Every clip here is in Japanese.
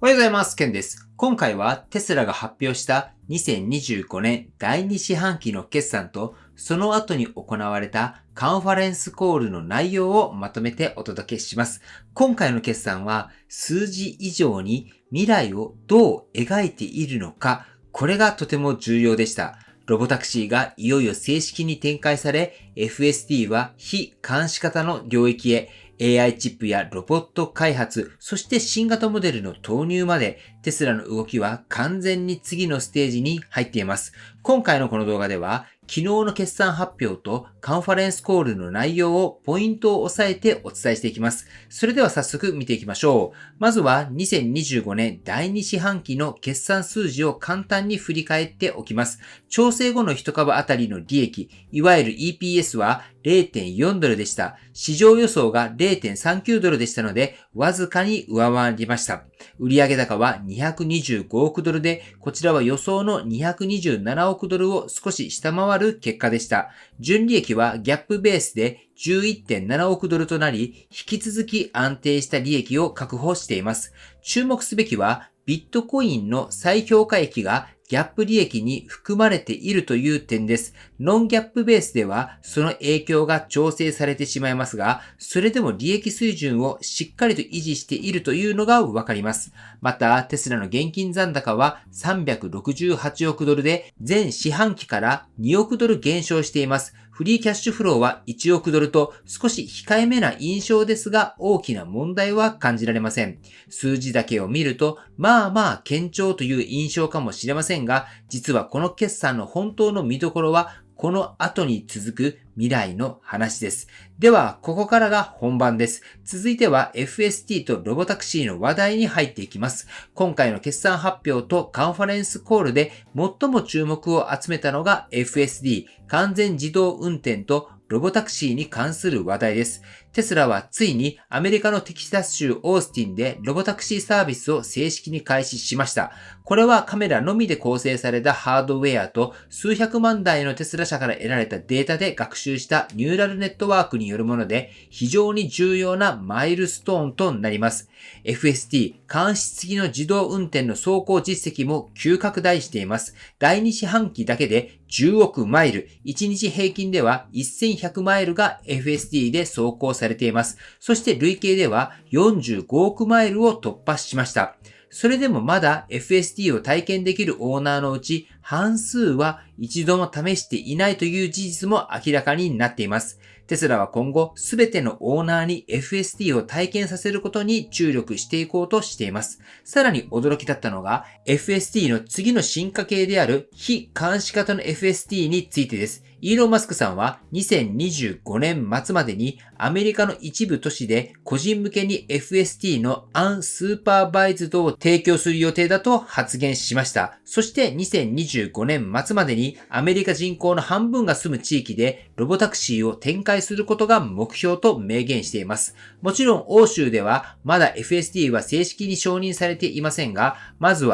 おはようございます。ケンです。今回はテスラが発表した2025年第2四半期の決算とその後に行われたカンファレンスコールの内容をまとめてお届けします。今回の決算は数字以上に未来をどう描いているのか、これがとても重要でした。ロボタクシーがいよいよ正式に展開され、FSD は非監視型の領域へ、AI チップやロボット開発、そして新型モデルの投入まで、テスラの動きは完全に次のステージに入っています。今回のこの動画では、昨日の決算発表とカンファレンスコールの内容をポイントを押さえてお伝えしていきます。それでは早速見ていきましょう。まずは2025年第2四半期の決算数字を簡単に振り返っておきます。調整後の1株あたりの利益、いわゆる EPS は0.4 ドルでした。市場予想が 0.39 ドルでしたので、わずかに上回りました。売上高は225億ドルで、こちらは予想の227億ドルを少し下回る結果でした。純利益はギャップベースで 11.7 億ドルとなり、引き続き安定した利益を確保しています。注目すべきは、ビットコインの再評価益がギャップ利益に含まれているという点です。ノンギャップベースではその影響が調整されてしまいますが、それでも利益水準をしっかりと維持しているというのがわかります。また、テスラの現金残高は368億ドルで、前四半期から2億ドル減少しています。フリーキャッシュフローは1億ドルと少し控えめな印象ですが、大きな問題は感じられません。数字だけを見ると、まあ堅調という印象かもしれませんが、実はこの決算の本当の見どころは、この後に続く未来の話です。では、ここからが本番です。続いては FST とロボタクシーの話題に入っていきます。今回の決算発表とカンファレンスコールで最も注目を集めたのが FSD、完全自動運転とロボタクシーに関する話題です。テスラはついにアメリカのテキサス州オースティンでロボタクシーサービスを正式に開始しました。これはカメラのみで構成されたハードウェアと数百万台のテスラ社から得られたデータで学習したニューラルネットワークによるもので非常に重要なマイルストーンとなります。FSD、監視付きの自動運転の走行実績も急拡大しています。第2四半期だけで10億マイル、1日平均では1100マイルが FSD で走行されています。そして累計では45億マイルを突破しました。それでもまだ FSD を体験できるオーナーのうち半数は一度も試していないという事実も明らかになっています。テスラは今後すべてのオーナーに FSD を体験させることに注力していこうとしています。さらに驚きだったのが FSD の次の進化系である非監視型の FSD についてです。イーロン・マスクさんは2025年末までにアメリカの一部都市で個人向けに FSD のアンスーパーバイズドを提供する予定だと発言しました。そして2025年末までにアメリカ人口の半分が住む地域でロボタクシーを展開することが目標と明言しています。もちろん欧州ではまだ FSD は正式に承認されていませんが、まず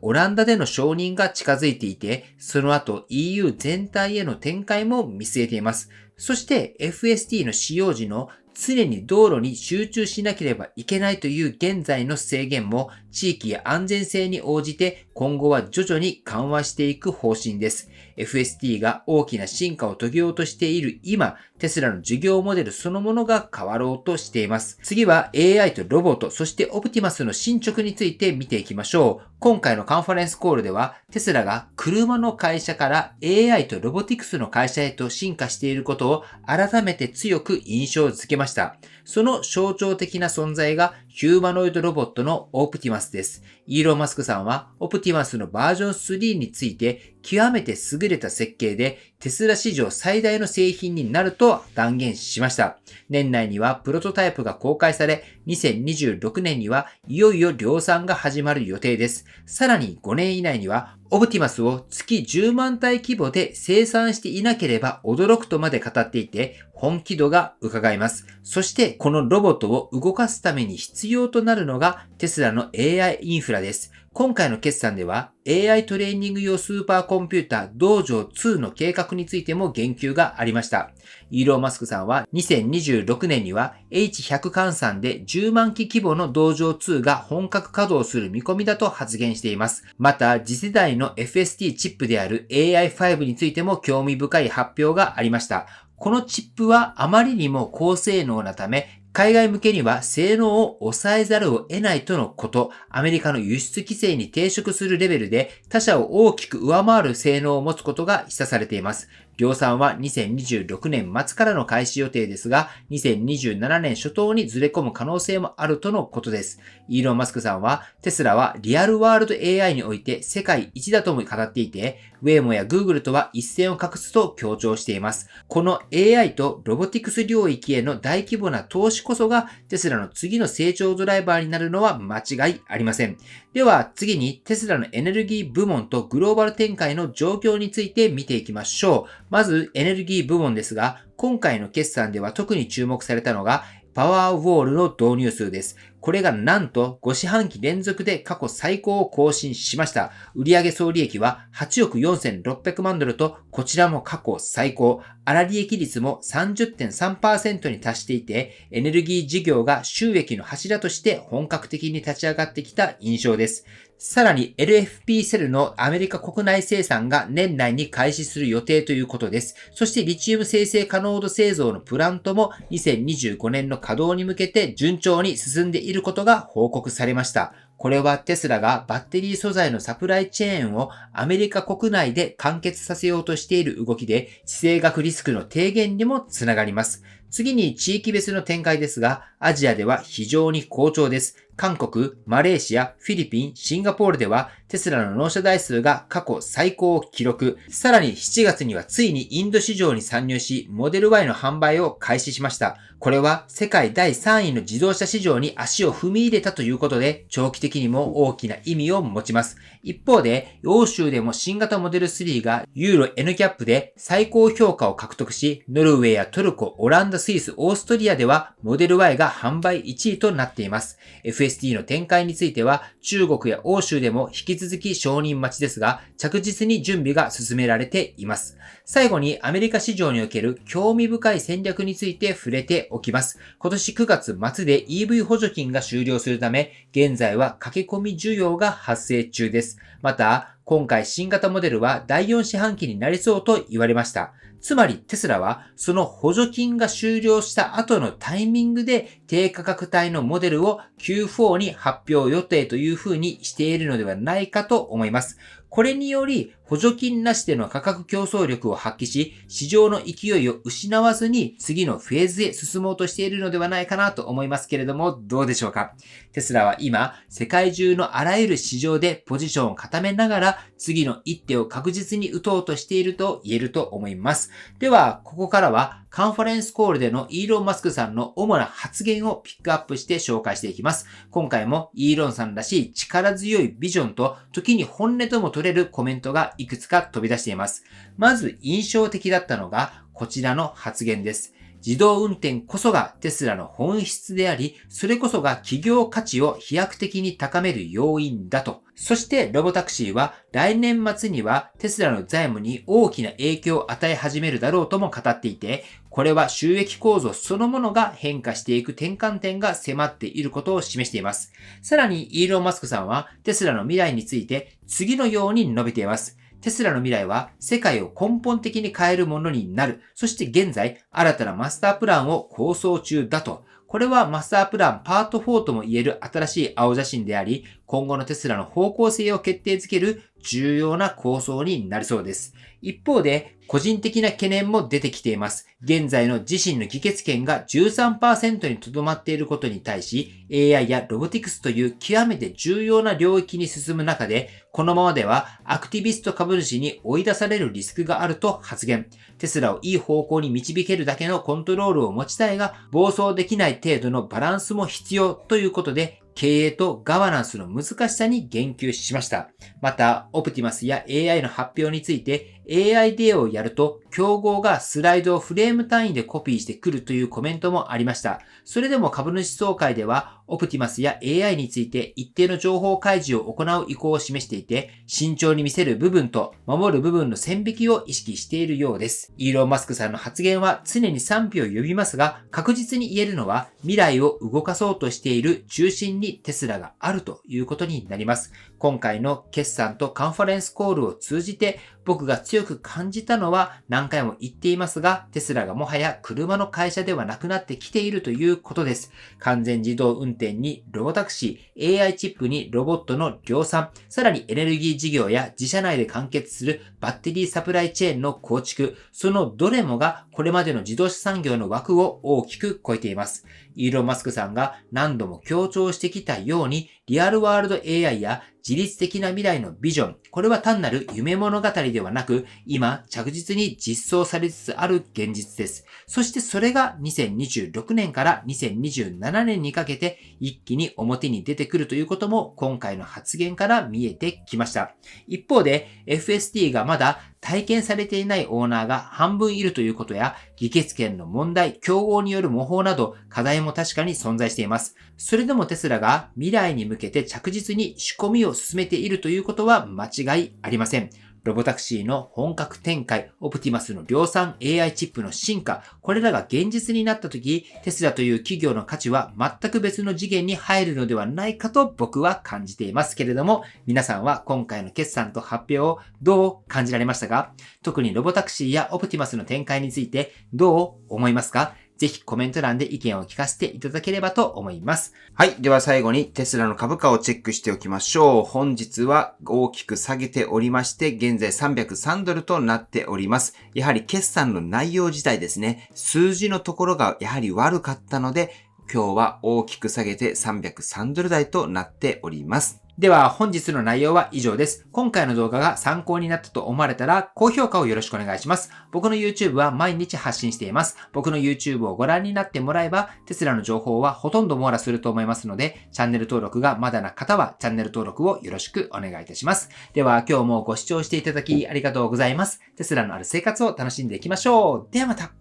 オランダでの承認が近づいていて、その後 EU 全体への展開も見据えています。そして FSD の使用時の常に道路に集中しなければいけないという現在の制限も地域や安全性に応じて今後は徐々に緩和していく方針です。FSD が大きな進化を遂げようとしている今、テスラの事業モデルそのものが変わろうとしています。次は AI とロボット、そしてオプティマスの進捗について見ていきましょう。今回のカンファレンスコールでは、テスラが車の会社から AI とロボティクスの会社へと進化していることを改めて強く印象づけました。その象徴的な存在がヒューマノイドロボットのオプティマスです。イーロン・マスクさんはオプティマスのバージョン3について極めて優れた設計でテスラ史上最大の製品になると断言しました。年内にはプロトタイプが公開され、2026年にはいよいよ量産が始まる予定です。さらに5年以内にはオプティマスを月10万体規模で生産していなければ驚くとまで語っていて、本気度が伺えます。そしてこのロボットを動かすために必要となるのがテスラの AI インフラです。今回の決算では AI トレーニング用スーパーコンピューター道場2の計画についても言及がありました。イーロン・マスクさんは2026年には H100 換算で10万機規模の道場2が本格稼働する見込みだと発言しています。また次世代の FSD チップである AI5 についても興味深い発表がありました。このチップはあまりにも高性能なため、海外向けには性能を抑えざるを得ないとのこと、アメリカの輸出規制に抵触するレベルで他社を大きく上回る性能を持つことが示唆されています。量産は2026年末からの開始予定ですが、2027年初頭にずれ込む可能性もあるとのことです。イーロン・マスクさんは、テスラはリアルワールド AI において世界一だとも語っていて、ウェイモや Google とは一線を画すと強調しています。この AI とロボティクス領域への大規模な投資こそがテスラの次の成長ドライバーになるのは間違いありません。では次にテスラのエネルギー部門とグローバル展開の状況について見ていきましょう。まずエネルギー部門ですが、今回の決算では特に注目されたのがパワーウォールの導入数です。これがなんと5四半期連続で過去最高を更新しました。売上総利益は8億4600万ドルと、こちらも過去最高。粗利益率も 30.3% に達していて、エネルギー事業が収益の柱として本格的に立ち上がってきた印象です。さらに LFP セルのアメリカ国内生産が年内に開始する予定ということです。そしてリチウム生成可能度製造のプラントも2025年の稼働に向けて順調に進んでいることが報告されました。これはテスラがバッテリー素材のサプライチェーンをアメリカ国内で完結させようとしている動きで、地政学リスクの低減にもつながります。次に地域別の展開ですが、アジアでは非常に好調です。韓国、マレーシア、フィリピン、シンガポールではテスラの納車台数が過去最高を記録。さらに7月にはついにインド市場に参入し、モデル Y の販売を開始しました。これは世界第3位の自動車市場に足を踏み入れたということで、長期的にも大きな意味を持ちます。一方で、欧州でも新型モデル3がユーロ N キャップで最高評価を獲得し、ノルウェーやトルコ、オランダ、スイス、オーストリアではモデル Y が販売1位となっています。FSD の展開については中国や欧州でも引き続き承認待ちですが、着実に準備が進められています。最後にアメリカ市場における興味深い戦略について触れておきます。今年9月末で EV 補助金が終了するため、現在は駆け込み需要が発生中です。また、今回新型モデルは第4四半期になりそうと言われました。つまりテスラはその補助金が終了した後のタイミングで低価格帯のモデルを Q4 に発表予定というふうにしているのではないかと思います。これにより補助金なしでの価格競争力を発揮し、市場の勢いを失わずに次のフェーズへ進もうとしているのではないかなと思いますけれども、どうでしょうか。テスラは今、世界中のあらゆる市場でポジションを固めながら、次の一手を確実に打とうとしていると言えると思います。では、ここからはカンファレンスコールでのイーロン・マスクさんの主な発言をピックアップして紹介していきます。今回もイーロンさんらしい力強いビジョンと時に本音とも取れるコメントがいくつか飛び出しています。まず印象的だったのがこちらの発言です。自動運転こそがテスラの本質であり、それこそが企業価値を飛躍的に高める要因だと。そしてロボタクシーは来年末にはテスラの財務に大きな影響を与え始めるだろうとも語っていて、これは収益構造そのものが変化していく転換点が迫っていることを示しています。さらにイーロン・マスクさんはテスラの未来について次のように述べています。テスラの未来は世界を根本的に変えるものになる。そして現在、新たなマスタープランを構想中だと。これはマスタープランパート4とも言える新しい青写真であり、今後のテスラの方向性を決定づける重要な構想になりそうです。一方で、個人的な懸念も出てきています。現在の自身の議決権が 13% にとどまっていることに対し、AI やロボティクスという極めて重要な領域に進む中で、このままではアクティビスト株主に追い出されるリスクがあると発言。テスラをいい方向に導けるだけのコントロールを持ちたいが、暴走できない程度のバランスも必要ということで、経営とガバナンスの難しさに言及しました。また、オプティマスや AI の発表について AI デーをやると競合がスライドをフレーム単位でコピーしてくるというコメントもありました。それでも株主総会ではオプティマスや AI について一定の情報開示を行う意向を示していて、慎重に見せる部分と守る部分の線引きを意識しているようです。イーロン・マスクさんの発言は常に賛否を呼びますが、確実に言えるのは未来を動かそうとしている中心にテスラがあるということになります。今回の決算とカンファレンスコールを通じて僕が強く感じたのは何回も言っていますが、テスラがもはや車の会社ではなくなってきているということです。完全自動運転にロボタクシー、AI チップにロボットの量産、さらにエネルギー事業や自社内で完結するバッテリーサプライチェーンの構築、そのどれもがこれまでの自動車産業の枠を大きく超えています。イーロン・マスクさんが何度も強調してきたように、リアルワールド AI や自律的な未来のビジョン、これは単なる夢物語ではなく、今着実に実装されつつある現実です。そしてそれが2026年から2027年にかけて一気に表に出てくるということも今回の発言から見えてきました。一方で FSD がまだ体験されていないオーナーが半分いるということや、議決権の問題、競合による模倣など課題も確かに存在しています。それでもテスラが未来に向けて着実に仕込みを進めているということは間違いありません。ロボタクシーの本格展開、オプティマスの量産 AI チップの進化、これらが現実になったとき、テスラという企業の価値は全く別の次元に入るのではないかと僕は感じていますけれども、皆さんは今回の決算と発表をどう感じられましたか？特にロボタクシーやオプティマスの展開についてどう思いますか？ぜひコメント欄で意見を聞かせていただければと思います。はい。では最後にテスラの株価をチェックしておきましょう。本日は大きく下げておりまして、現在303ドルとなっております。やはり決算の内容自体ですね、数字のところがやはり悪かったので、今日は大きく下げて303ドル台となっております。では本日の内容は以上です。今回の動画が参考になったと思われたら高評価をよろしくお願いします。僕の YouTube は毎日発信しています。僕の YouTube をご覧になってもらえばテスラの情報はほとんど網羅すると思いますので、チャンネル登録がまだな方はチャンネル登録をよろしくお願いいたします。では今日もご視聴していただきありがとうございます。テスラのある生活を楽しんでいきましょう。ではまた。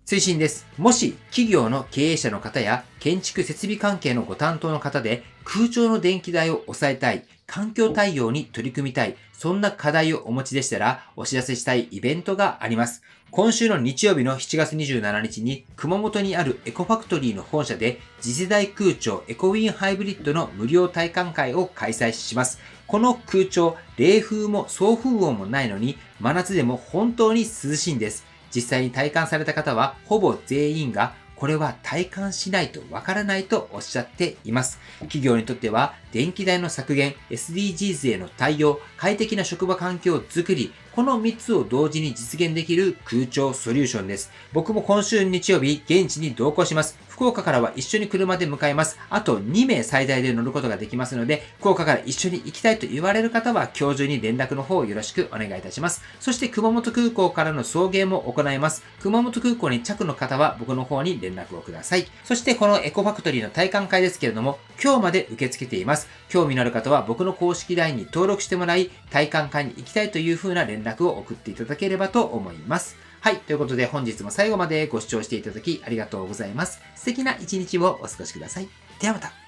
推進です。もし企業の経営者の方や建築設備関係のご担当の方で空調の電気代を抑えたい、環境対応に取り組みたい、そんな課題をお持ちでしたらお知らせしたいイベントがあります。今週の日曜日の7月27日に熊本にあるエコファクトリーの本社で次世代空調エコウィンハイブリッドの無料体感会を開催します。この空調、冷風も送風音もないのに真夏でも本当に涼しいんです。実際に体感された方はほぼ全員がこれは体感しないとわからないとおっしゃっています。企業にとっては電気代の削減、SDGs への対応、快適な職場環境づくり、この3つを同時に実現できる空調ソリューションです。僕も今週日曜日、現地に同行します。福岡からは一緒に車で向かいます。あと2名最大で乗ることができますので、福岡から一緒に行きたいと言われる方は今日中に連絡の方をよろしくお願いいたします。そして熊本空港からの送迎も行います。熊本空港に着の方は僕の方に連絡をください。そしてこのエコファクトリーの体感会ですけれども、今日まで受け付けています。興味のある方は僕の公式 LINE に登録してもらい、体感会に行きたいという風な連絡を送っていただければと思います。はい。ということで本日も最後までご視聴していただきありがとうございます。素敵な一日をお過ごしください。ではまた。